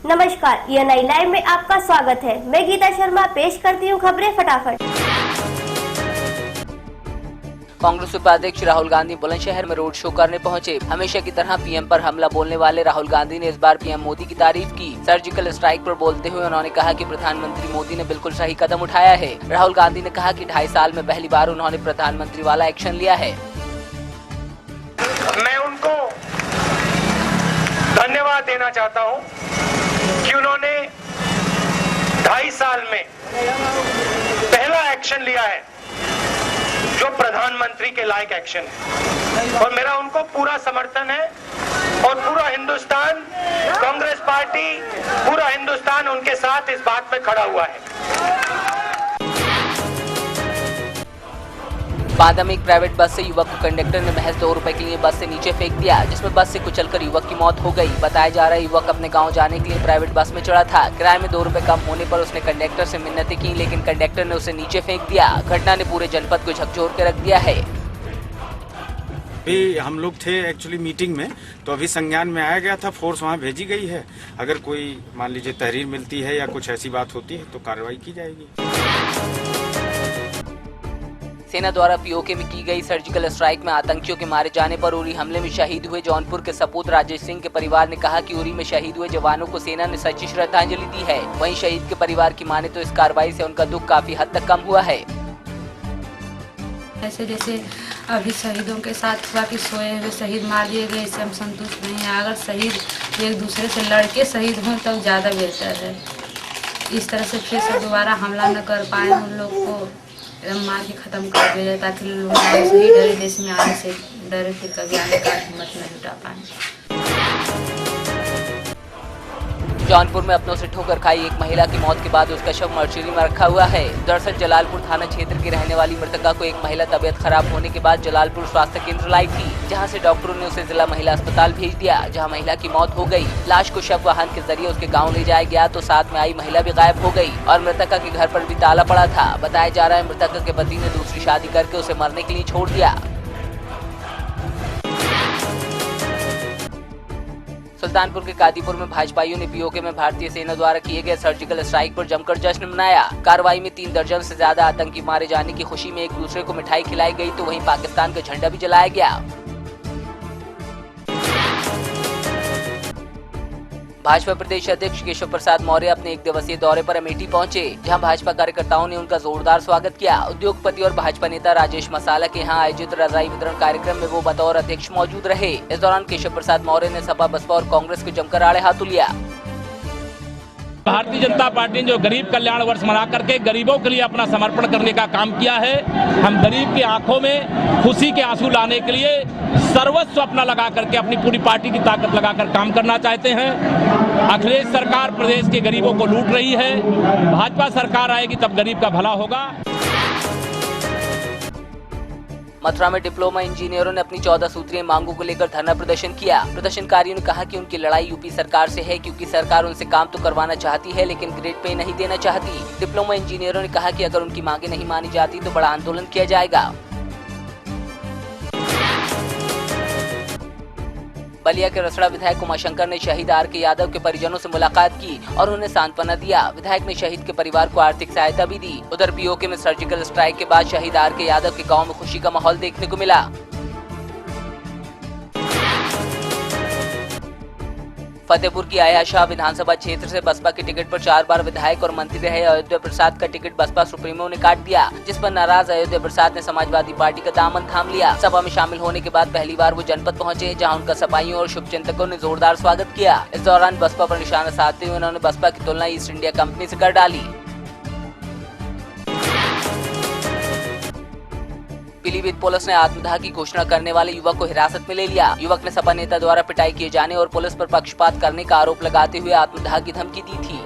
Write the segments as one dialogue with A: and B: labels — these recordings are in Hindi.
A: नमस्कार, ये नई लाइव में आपका स्वागत है। मैं गीता शर्मा पेश करती हूँ खबरें फटाफट।
B: कांग्रेस उपाध्यक्ष राहुल गांधी बुलंदशहर में रोड शो करने पहुंचे। हमेशा की तरह पीएम पर हमला बोलने वाले राहुल गांधी ने इस बार पीएम मोदी की तारीफ की। सर्जिकल स्ट्राइक पर बोलते हुए उन्होंने कहा कि प्रधानमंत्री मोदी ने बिल्कुल सही कदम उठाया है। राहुल गांधी ने कहा कि 2.5 साल में पहली बार उन्होंने प्रधानमंत्री वाला एक्शन लिया है।
C: मैं उनको धन्यवाद देना चाहता हूं कि उन्होंने 2.5 साल में पहला एक्शन लिया है जो प्रधानमंत्री के लायक एक्शन है, और मेरा उनको पूरा समर्थन है। और पूरा हिंदुस्तान, कांग्रेस पार्टी, पूरा हिंदुस्तान उनके साथ इस बात में खड़ा हुआ है।
B: बांदा में एक प्राइवेट बस से युवक को कंडक्टर ने महज 2 रुपए के लिए बस से नीचे फेंक दिया, जिसमें बस से कुचलकर युवक की मौत हो गई। बताया जा रहा है युवक अपने गांव जाने के लिए प्राइवेट बस में चढ़ा था। किराए में 2 रुपए कम होने पर उसने कंडक्टर से मिन्नतें की, लेकिन कंडक्टर ने उसे नीचे फेंक दिया। घटना ने पूरे जनपद को झकझोर के रख दिया है।
D: अभी हम लोग थे एक्चुअली मीटिंग में, तो अभी संज्ञान में आया गया था, फोर्स वहाँ भेजी गई है। अगर कोई मान लीजिए तहरीर मिलती है या कुछ ऐसी बात होती है तो कार्रवाई की जाएगी।
B: सेना द्वारा पीओके में की गई सर्जिकल स्ट्राइक में आतंकियों के मारे जाने पर उरी हमले में शहीद हुए जौनपुर के सपूत राजेश सिंह के परिवार ने कहा कि उरी में शहीद हुए जवानों को सेना ने सच्ची श्रद्धांजलि दी है। वहीं शहीद के परिवार की माने तो इस कार्रवाई से उनका दुख काफी हद तक कम हुआ है।
E: ऐसे जैसे अभी शहीदों के साथ हुआ कि सोए हुए शहीद मार दिए गए, इससे हम संतुष्ट नहीं हैं। अगर शहीद एक दूसरे से लड़के शहीद हों तब ज़्यादा बेहतर है। इस तरह से फिर से दोबारा हमला न कर पाए, उन लोग को मार के खत्म कर दिया जाए, ताकि लोग सही डरे देश में आने से डरे, फिर कभी आने का हिम्मत न जुटा पाए।
B: जौनपुर में अपनों से ठोकर खाई एक महिला की मौत के बाद उसका शव मर्चरी में रखा हुआ है। दरअसल जलालपुर थाना क्षेत्र की रहने वाली मृतका को एक महिला तबियत खराब होने के बाद जलालपुर स्वास्थ्य केंद्र लाई थी, जहां से डॉक्टरों ने उसे जिला महिला अस्पताल भेज दिया, जहां महिला की मौत हो गई। लाश को शव वाहन के जरिए उसके गाँव ले जाया गया तो साथ में आई महिला भी गायब हो गई और मृतका के घर पर भी ताला पड़ा था। बताया जा रहा है मृतका के पति ने दूसरी शादी करके उसे मरने के लिए छोड़ दिया। सुल्तानपुर के कादीपुर में भाजपाइयों ने पीओके में भारतीय सेना द्वारा किए गए सर्जिकल स्ट्राइक पर जमकर जश्न मनाया। कार्रवाई में 3 दर्जन से ज्यादा आतंकी मारे जाने की खुशी में एक दूसरे को मिठाई खिलाई गई, तो वहीं पाकिस्तान का झंडा भी जलाया गया। भाजपा प्रदेश अध्यक्ष केशव प्रसाद मौर्य अपने 1 दिवसीय दौरे पर अमेठी पहुंचे, जहां भाजपा कार्यकर्ताओं ने उनका जोरदार स्वागत किया। उद्योगपति और भाजपा नेता राजेश मसाला के यहां आयोजित रजाई वितरण कार्यक्रम में वो बतौर अध्यक्ष मौजूद रहे। इस दौरान केशव प्रसाद मौर्य ने सपा, बसपा और कांग्रेस को जमकर आड़े हाथों लिया।
F: भारतीय जनता पार्टी ने जो गरीब कल्याण वर्ष मना करके गरीबों के लिए अपना समर्पण करने का काम किया है, हम गरीब की आंखों में खुशी के आंसू लाने के लिए सर्वस्व अपना लगा करके, अपनी पूरी पार्टी की ताकत लगाकर काम करना चाहते हैं। अखिलेश सरकार प्रदेश के गरीबों को लूट रही है, भाजपा सरकार आएगी तब गरीब का भला होगा।
B: मथुरा में डिप्लोमा इंजीनियरों ने अपनी 14 सूत्रीय मांगों को लेकर धरना प्रदर्शन किया। प्रदर्शनकारियों ने कहा कि उनकी लड़ाई यूपी सरकार से है, क्योंकि सरकार उनसे काम तो करवाना चाहती है लेकिन ग्रेड पे नहीं देना चाहती। डिप्लोमा इंजीनियरों ने कहा कि अगर उनकी मांगे नहीं मानी जाती तो बड़ा आंदोलन किया जाएगा। बलिया के रसड़ा विधायक उमाशंकर ने शहीद आर.के. यादव के परिजनों से मुलाकात की और उन्हें सांत्वना दिया। विधायक ने शहीद के परिवार को आर्थिक सहायता भी दी। उधर पीओके में सर्जिकल स्ट्राइक के बाद शहीद आर.के. यादव के गांव में खुशी का माहौल देखने को मिला। फतेहपुर की आया शाह विधानसभा क्षेत्र से बसपा के टिकट पर 4 बार विधायक और मंत्री रहे अयोध्या प्रसाद का टिकट बसपा सुप्रीमो ने काट दिया, जिस पर नाराज अयोध्या प्रसाद ने समाजवादी पार्टी का दामन थाम लिया। सभा में शामिल होने के बाद पहली बार वो जनपद पहुंचे, जहां उनका सपाइयों और शुभचिंतकों ने जोरदार स्वागत किया। इस दौरान बसपा पर निशाना साधते हुए उन्होंने बसपा की तुलना ईस्ट इंडिया कंपनी से कर डाली। पीलीभीत पुलिस ने आत्मदाह की घोषणा करने वाले युवक को हिरासत में ले लिया। युवक ने सपा नेता द्वारा पिटाई किए जाने और पुलिस पर पक्षपात करने का आरोप लगाते हुए आत्मदाह की धमकी दी थी।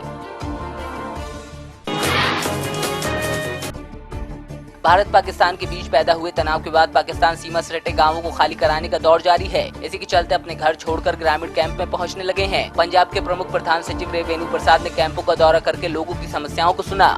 B: भारत पाकिस्तान के बीच पैदा हुए तनाव के बाद पाकिस्तान सीमा से सटे गांवों को खाली कराने का दौर जारी है। इसी के चलते अपने घर छोड़कर ग्रामीण कैंप में पहुंचने लगे हैं। पंजाब के प्रमुख प्रधान सचिव रेवेणु प्रसाद ने कैंपों का दौरा करके लोगों की समस्याओं को सुना।